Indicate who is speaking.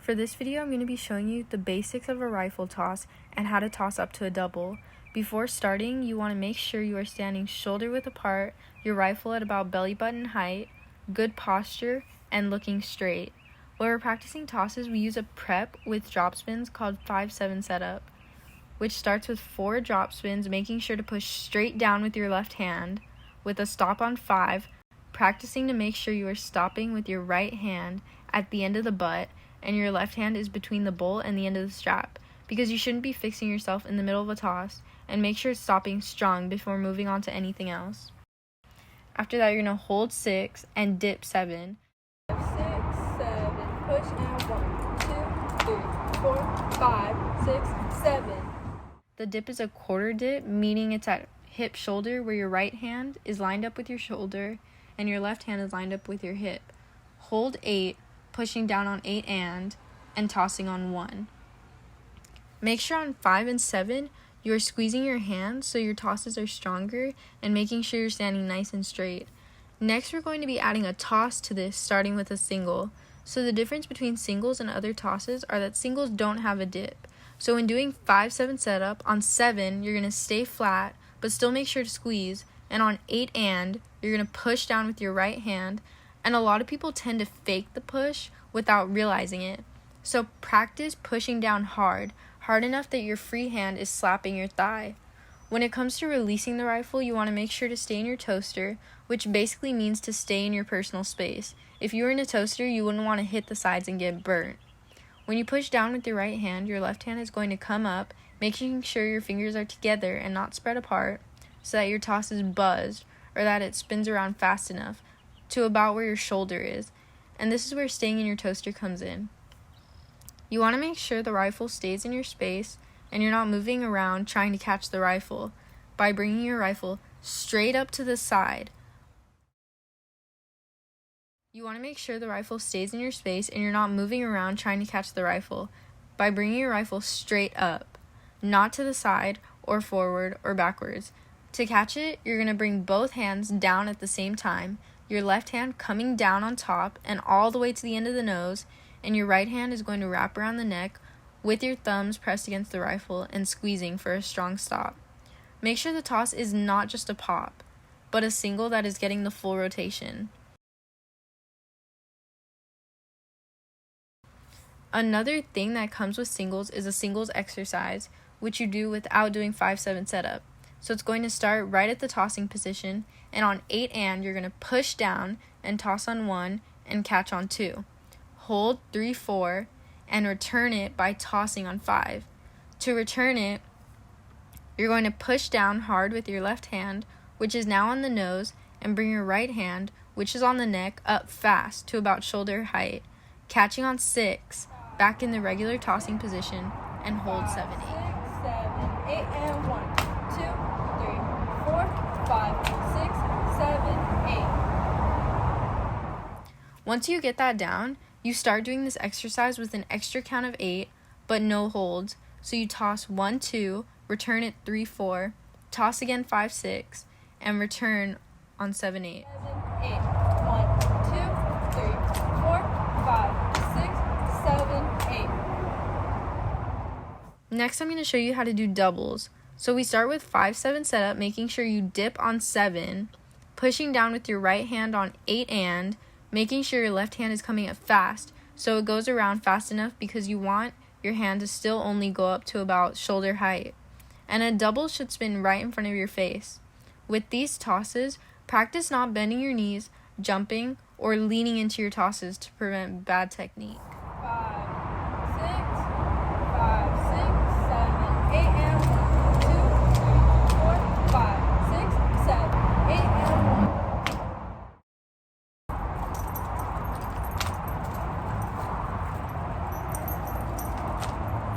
Speaker 1: For this video, I'm going to be showing you the basics of a rifle toss and how to toss up to a double. Before starting, you want to make sure you are standing shoulder width apart, your rifle at about belly button height, good posture, and looking straight. When we're practicing tosses, we use a prep with drop spins called 5-7 setup, which starts with 4 drop spins, making sure to push straight down with your left hand, with a stop on 5, practicing to make sure you are stopping with your right hand at the end of the butt, and your left hand is between the bolt and the end of the strap, because you shouldn't be fixing yourself in the middle of a toss, and make sure it's stopping strong before moving on to anything else. After that, you're going to hold 6 and dip 7.
Speaker 2: 6, 7, push and 1, 2, 3, 4, 5, 6, 7.
Speaker 1: The dip is a quarter dip, meaning it's at hip shoulder where your right hand is lined up with your shoulder and your left hand is lined up with your hip. Hold 8, pushing down on 8 and tossing on 1. Make sure on 5 and 7 you are squeezing your hands so your tosses are stronger and making sure you're standing nice and straight. Next, we're going to be adding a toss to this, starting with a single. So the difference between singles and other tosses are that singles don't have a dip. So when doing 5-7 setup, on 7 you're going to stay flat but still make sure to squeeze, and on 8 and you're going to push down with your right hand, and a lot of people tend to fake the push without realizing it. So practice pushing down hard enough that your free hand is slapping your thigh. When it comes to releasing the rifle, you want to make sure to stay in your toaster, which basically means to stay in your personal space. If you were in a toaster, you wouldn't want to hit the sides and get burnt. When you push down with your right hand, your left hand is going to come up, making sure your fingers are together and not spread apart, so that your toss is buzzed, or that it spins around fast enough to about where your shoulder is. And this is where staying in your toaster comes in. You want to make sure the rifle stays in your space and you're not moving around trying to catch the rifle by bringing your rifle straight up to the side. You want to make sure the rifle stays in your space and you're not moving around trying to catch the rifle by bringing your rifle straight up, not to the side or forward or backwards. To catch it, you're going to bring both hands down at the same time, your left hand coming down on top and all the way to the end of the nose, and your right hand is going to wrap around the neck with your thumbs pressed against the rifle and squeezing for a strong stop. Make sure the toss is not just a pop, but a single that is getting the full rotation. Another thing that comes with singles is a singles exercise, which you do without doing 5-7 setup. So it's going to start right at the tossing position, and on 8 and you're going to push down and toss on 1 and catch on 2. Hold 3-4 and return it by tossing on 5. To return it, you're going to push down hard with your left hand, which is now on the nose, and bring your right hand, which is on the neck, up fast to about shoulder height, catching on 6, back in the regular tossing position, and hold 7-8.
Speaker 2: 6, 7, 8 and 1, 2, 3, 4, 5, 6, 7, 8.
Speaker 1: Once you get that down, you start doing this exercise with an extra count of 8, but no holds. So you toss 1-2, return it 3-4, toss again 5-6, and return on 7-8.
Speaker 2: 7, 8. 1, 2, 3, 4, 5, 6, 7, 8.
Speaker 1: Next, I'm going to show you how to do doubles. So we start with 5-7 setup, making sure you dip on 7, pushing down with your right hand on 8 and making sure your left hand is coming up fast so it goes around fast enough, because you want your hand to still only go up to about shoulder height. And a double should spin right in front of your face. With these tosses, practice not bending your knees, jumping, or leaning into your tosses to prevent bad technique.